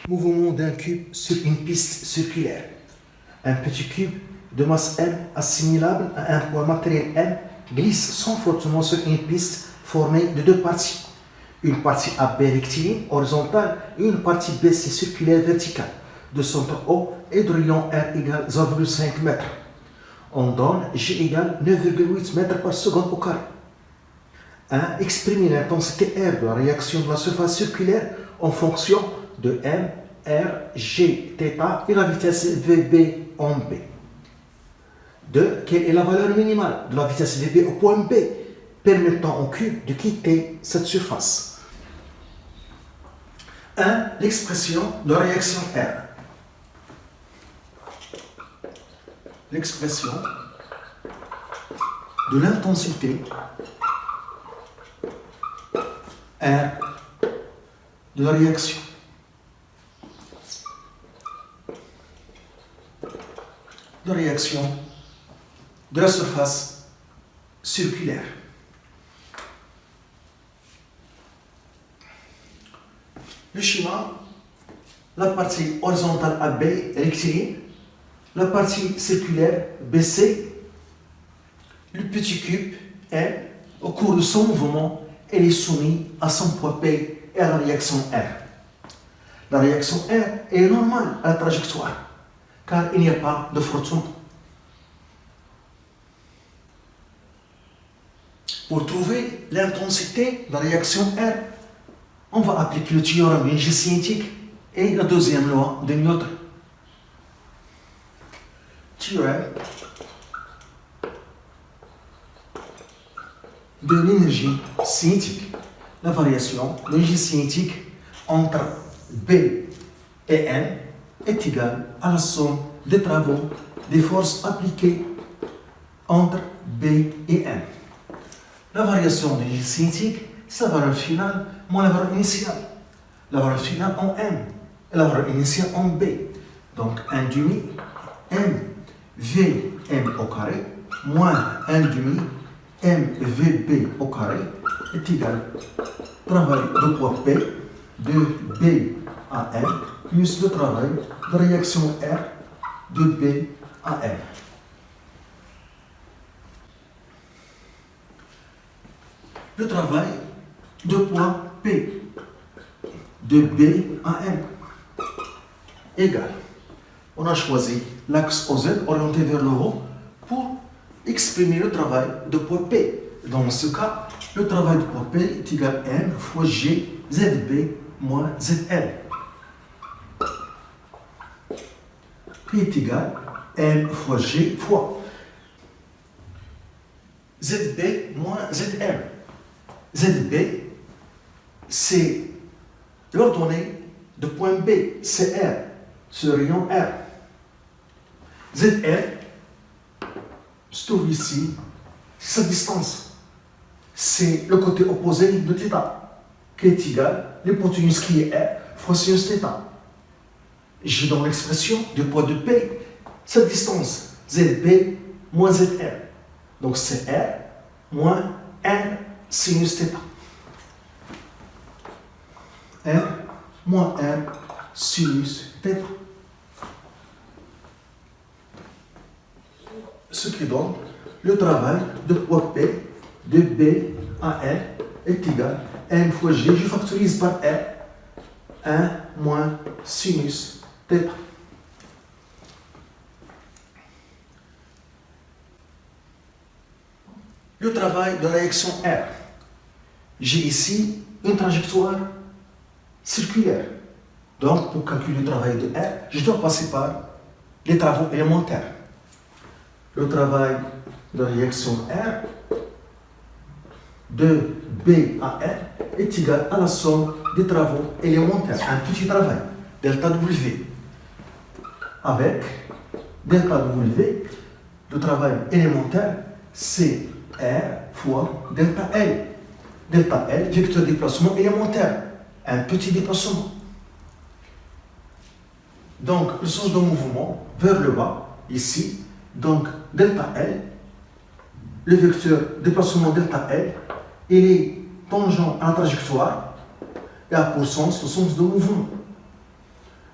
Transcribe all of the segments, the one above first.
Mouvement d'un cube sur une piste circulaire. Un petit cube de masse M assimilable à un poids matériel M glisse sans frottement sur une piste formée de deux parties. Une partie AB rectiligne horizontale et une partie BC circulaire verticale de centre O et de rayon R égale 0,5 m. On donne G égale 9,8 m par seconde au carré. 1. Exprimer l'intensité R de la réaction de la surface circulaire en fonction de M, R, G, θ et la vitesse VB en B. 2. Quelle est la valeur minimale de la vitesse VB au point B permettant au cube de quitter cette surface? 1. L'expression de réaction R. L'expression de l'intensité R de la réaction. De réaction de la surface circulaire. Le schéma, la partie horizontale AB rectiligne, la partie circulaire BC, le petit cube M, au cours de son mouvement, elle est soumise à son poids P et à la réaction R. La réaction R est normale à la trajectoire, car il n'y a pas de frottement. Pour trouver l'intensité de la réaction R, on va appliquer le théorème de l'énergie cinétique et la deuxième loi de Newton. Théorème de l'énergie cinétique. La variation de l'énergie cinétique entre B et N est égale à la somme des travaux des forces appliquées entre B et N. La variation de l'énergie cinétique, c'est la valeur finale moins la valeur initiale. La valeur finale en M et la valeur initiale en B. Donc 1 demi M V M au carré moins 1 demi M V B au carré est égal au travail de poids P de B à M plus le travail de réaction R de B à M. Le travail de poids P de B à M égale. On a choisi l'axe OZ orienté vers le haut pour exprimer le travail de poids P. Dans ce cas, le travail de poids P est égal à M fois G ZB moins ZL. P est égal à M fois G fois ZB moins ZL. ZB, c'est l'ordonnée de point B, c'est R, ce rayon R. ZR se trouve ici, c'est sa distance. C'est le côté opposé de θ, qui est égal à l'hypoténuse qui est R fois sinus θ. J'ai dans l'expression du poids de P, cette distance, ZB moins ZR. Donc c'est R moins R sinus θ. R moins R sinus θ. Ce qui donne le travail de poids P de B à R est égal à M fois G. Je factorise par R 1 moins sinus θ. Le travail de réaction R. J'ai ici une trajectoire circulaire. Donc, pour calculer le travail de R, je dois passer par les travaux élémentaires. Le travail de réaction R de B à R est égal à la somme des travaux élémentaires. Un petit travail, delta W. Avec delta W, le travail élémentaire, c'est R fois delta L. Delta L, vecteur de déplacement élémentaire. Un petit déplacement. Donc, le sens de mouvement vers le bas, ici, donc delta L, le vecteur déplacement delta L, il est tangent à la trajectoire et a pour sens le sens de mouvement.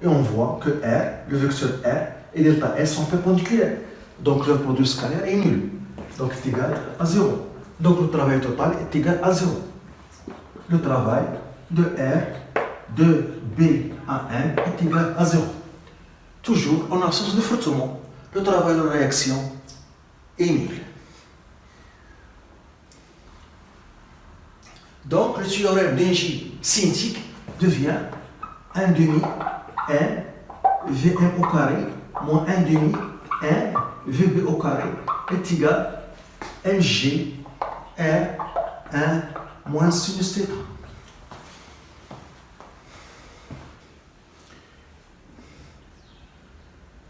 Et on voit que R, le vecteur R et delta S sont perpendiculaires. Donc le produit scalaire est nul. Donc c'est égal à 0. Donc le travail total est égal à 0. Le travail de R de B à M est égal à 0. Toujours en absence de frottement, le travail de réaction est nul. Donc le théorème d'énergie cinétique devient 1 demi M Vm au carré moins 1 demi M Vb au carré est égal à Mg R1 moins sinus θ.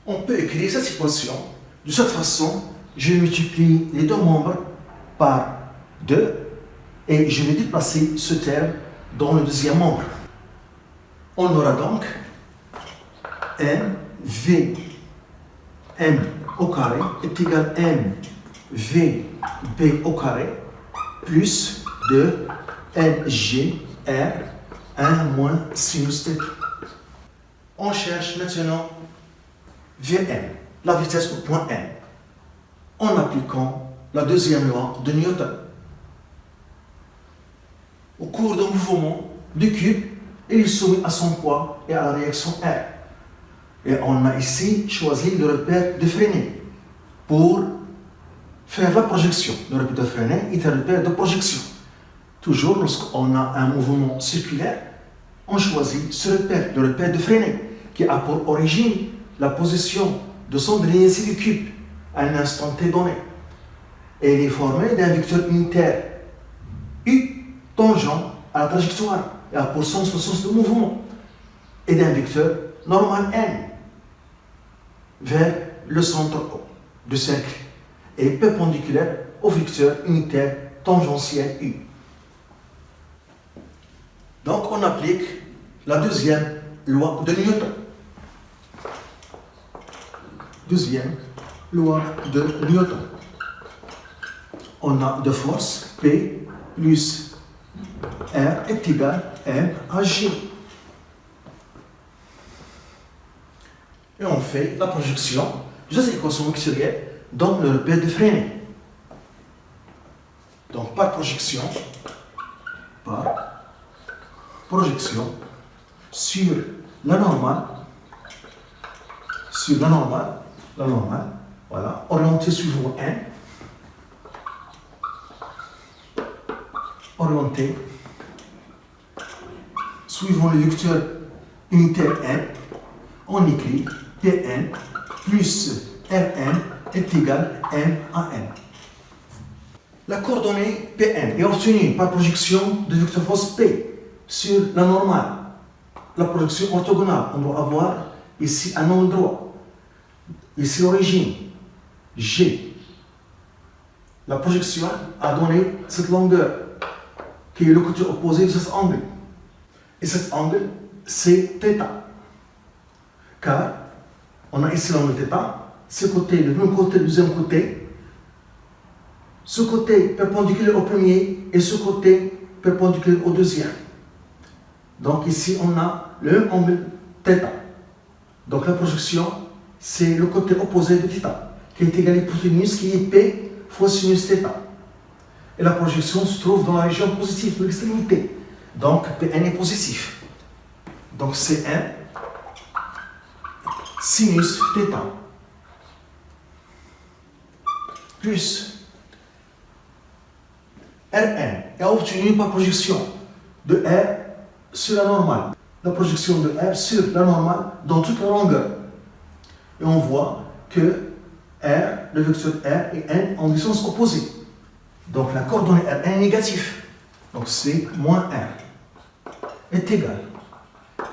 On peut écrire cette équation de cette façon. Je multiplie les deux membres par 2 et je vais déplacer ce terme dans le deuxième membre. On aura donc M V M au carré est égal à M V B au carré plus 2 Mg R 1 moins sinus θ. On cherche maintenant Vm, la vitesse au point M, en appliquant la deuxième loi de Newton. Au cours d'un mouvement du cube, il est soumis à son poids et à la réaction R. Et on a ici choisi le repère de Freinet pour faire la projection. Le repère de Freinet est un repère de projection. Toujours lorsqu'on a un mouvement circulaire, on choisit ce repère, le repère de Freinet, qui a pour origine la position de son de l'inertie du cube à un instant t donné. Et il est formé d'un vecteur unitaire U tangent à la trajectoire et à pour sens de mouvement et d'un vecteur normal N vers le centre du cercle et perpendiculaire au vecteur unitaire tangentiel U. Donc on applique la deuxième loi de Newton. Deuxième loi de Newton. On a de force P plus R est égal à M à G. Et on fait la projection de cette équation vectorielle dans le repère de Freinet. Donc par projection sur la normale, voilà, orientée suivant N, orientée suivant le vecteur unitaire N, on écrit Pn plus Rn est égal à M à N. La coordonnée Pn est obtenue par projection de vecteur force P sur la normale. La projection orthogonale, on doit avoir ici un angle droit. Ici l'origine, G. La projection a donné cette longueur, qui est le côté opposé de cet angle. Et cet angle, c'est θ. Car on a ici l'angle θ, ce côté, le même côté, le deuxième côté, ce côté perpendiculaire au premier et ce côté perpendiculaire au deuxième. Donc ici, on a le même angle θ. Donc la projection, c'est le côté opposé de θ, qui est égal à l'hypoténuse, qui est P fois sinus θ. Et la projection se trouve dans la région positive de l'extrémité. Donc Pn est positif. Donc c'est 1 sinus θ plus Rn est obtenu par projection de R sur la normale. La projection de R sur la normale dans toute la longueur. Et on voit que R, le vecteur R et N en distance opposée. Donc la coordonnée Rn est négative. Donc c'est moins R est égal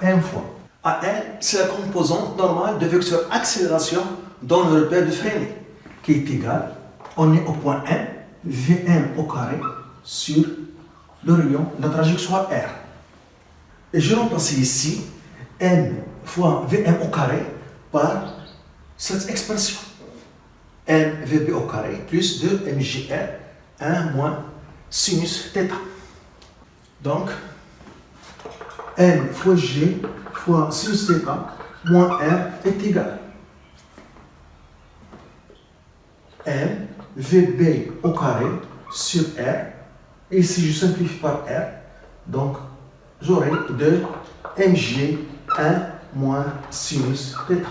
à M fois. AN, c'est la composante normale de vecteur accélération dans le repère de Freinet, qui est égal, on est au point M, Vm au carré sur le rayon de la trajectoire R. Et je remplace ici M fois Vm au carré par cette expression. M Vb au carré plus 2 Mgr 1 moins sinus θ. Donc, M fois G fois sinus θ moins R est égal M VB au carré sur R. Et ici, je simplifie par R. Donc, j'aurai 2 mg1 moins sinus θ.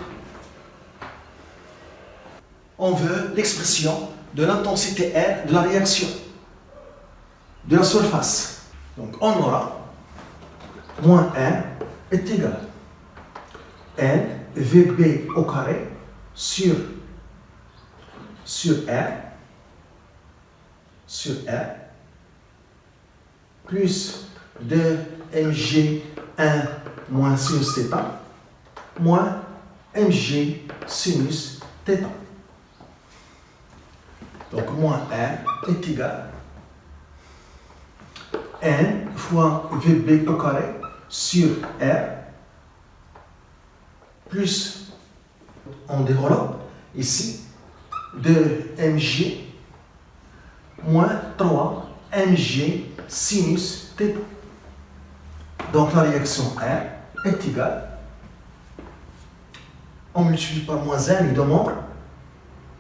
On veut l'expression de l'intensité R de la réaction de la surface. Donc, on aura moins R est égal N VB au carré sur R plus 2 mg1 moins sinus θ moins mg sinus θ. Donc, moins R est égal N fois VB au carré sur R plus, on développe ici, 2 mg moins 3 mg sinus θ. Donc la réaction R est égale, on multiplie par moins 1 les deux membres,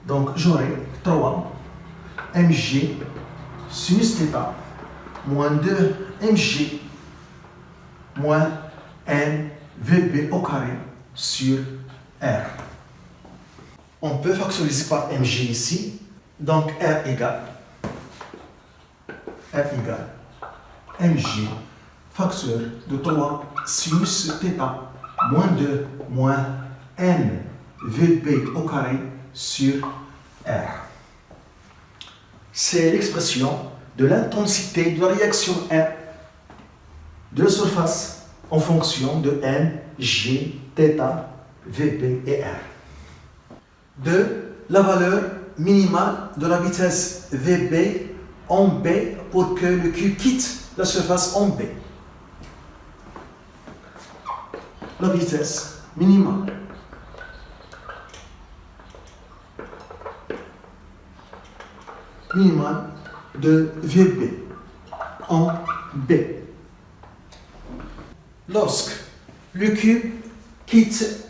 donc j'aurai 3 mg sinus θ moins 2 mg moins n VB au carré sur R. On peut factoriser par mg ici, donc R égale mg facteur de 3 sinus θ moins 2 moins n VB au carré sur R. C'est l'expression de l'intensité de la réaction R de la surface en fonction de n, g, θ, VB et R. 2. La valeur minimale de la vitesse VB en B pour que le cube quitte la surface en B. La vitesse minimale de VB en B. Lorsque le cube quitte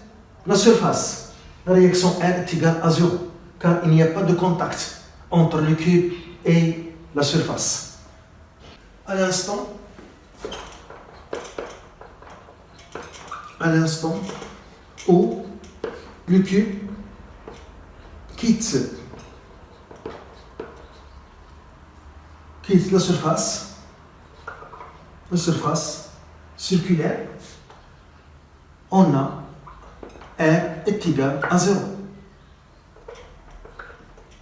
la surface, la réaction R est égale à 0, car il n'y a pas de contact entre le cube et la surface. À l'instant où le cube quitte la surface circulaire, on a R est égal à 0.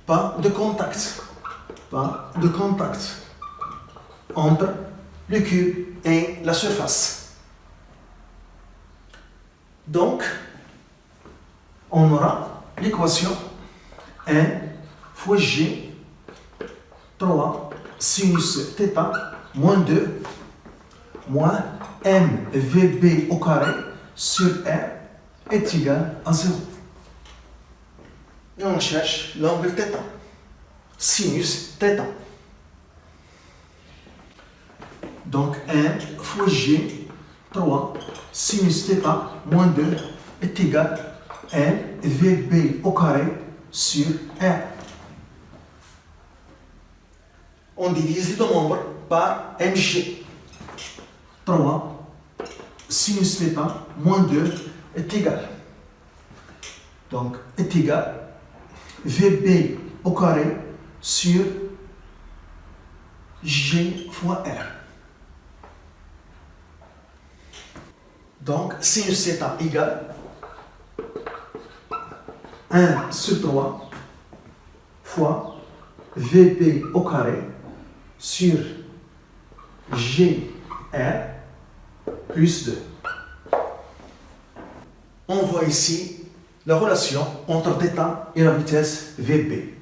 Pas de contact entre le cube et la surface. Donc, on aura l'équation N fois G 3 sinus θ moins 2 moins m VB au carré sur R est égal à 0. Et on cherche l'angle θ, sinus θ. Donc n fois G 3 sinus θ moins 2 est égal à m VB au carré sur R. On divise les deux membres par mg. 3 sinus θ moins 2 est égal. Donc, est égal VB au carré sur G fois R. Donc, sinus θ égale 1 sur 3 fois VB au carré sur GR plus 2. On voit ici la relation entre θ et la vitesse VB.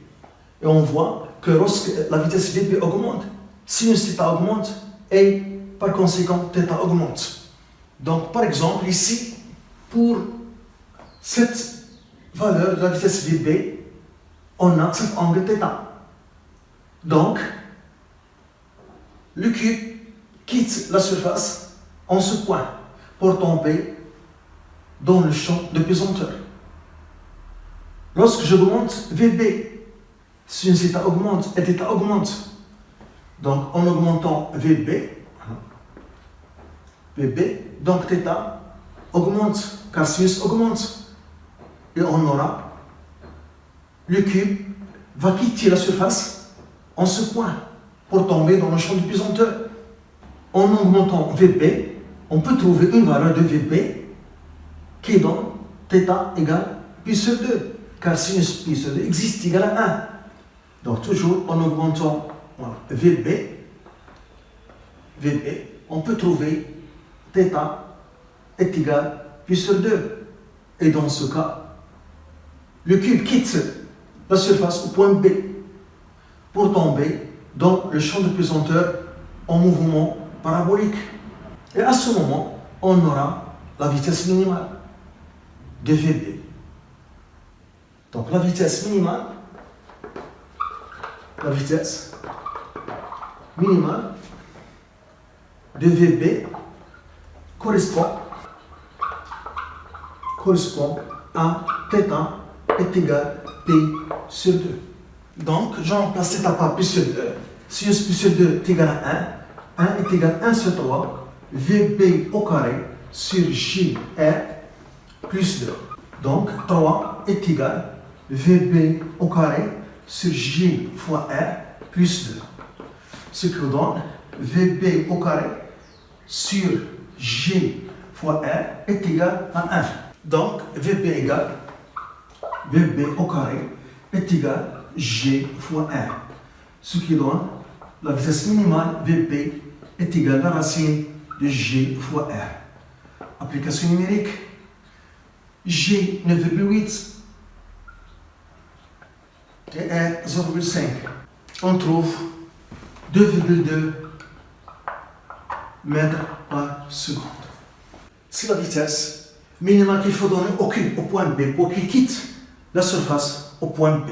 Et on voit que lorsque la vitesse VB augmente, sinus θ augmente et par conséquent θ augmente. Donc par exemple ici, pour cette valeur de la vitesse VB, on a cet angle θ. Donc, le cube quitte la surface en ce point pour tomber dans le champ de pesanteur. Lorsque j'augmente VB, si une θ augmente et θ augmente, donc en augmentant VB, donc θ augmente, car sinus augmente. Et on aura le cube va quitter la surface en ce point pour tomber dans le champ de pesanteur. En augmentant VB, on peut trouver une valeur de VB qui donne θ égale pi sur 2, car sinus pi sur 2 existe égal à 1. Donc toujours en augmentant VB, on peut trouver θ est égal à pi sur 2. Et dans ce cas, le cube quitte la surface au point B pour tomber dans le champ de pesanteur en mouvement parabolique. Et à ce moment, on aura la vitesse minimale de VB. Donc la vitesse minimale de VB correspond à θ est égal à P sur 2. Donc, je remplace θ par P sur 2. Sinus P sur 2 est égal à 1. 1 est égal à 1 sur 3. VB au carré sur JR plus 2. Donc, 3 est égal à VB au carré sur J fois R plus 2. Ce qui donne VB au carré sur J fois R est égal à 1. Donc, VB au carré est égal à G fois R. Ce qui donne la vitesse minimale VB est égale à la racine de G fois R. Application numérique. G 9,8 et R 0,5. On trouve 2,2 mètres par seconde. C'est la vitesse minimale qu'il faut donner au cube, au point B, pour qu'il quitte la surface au point B.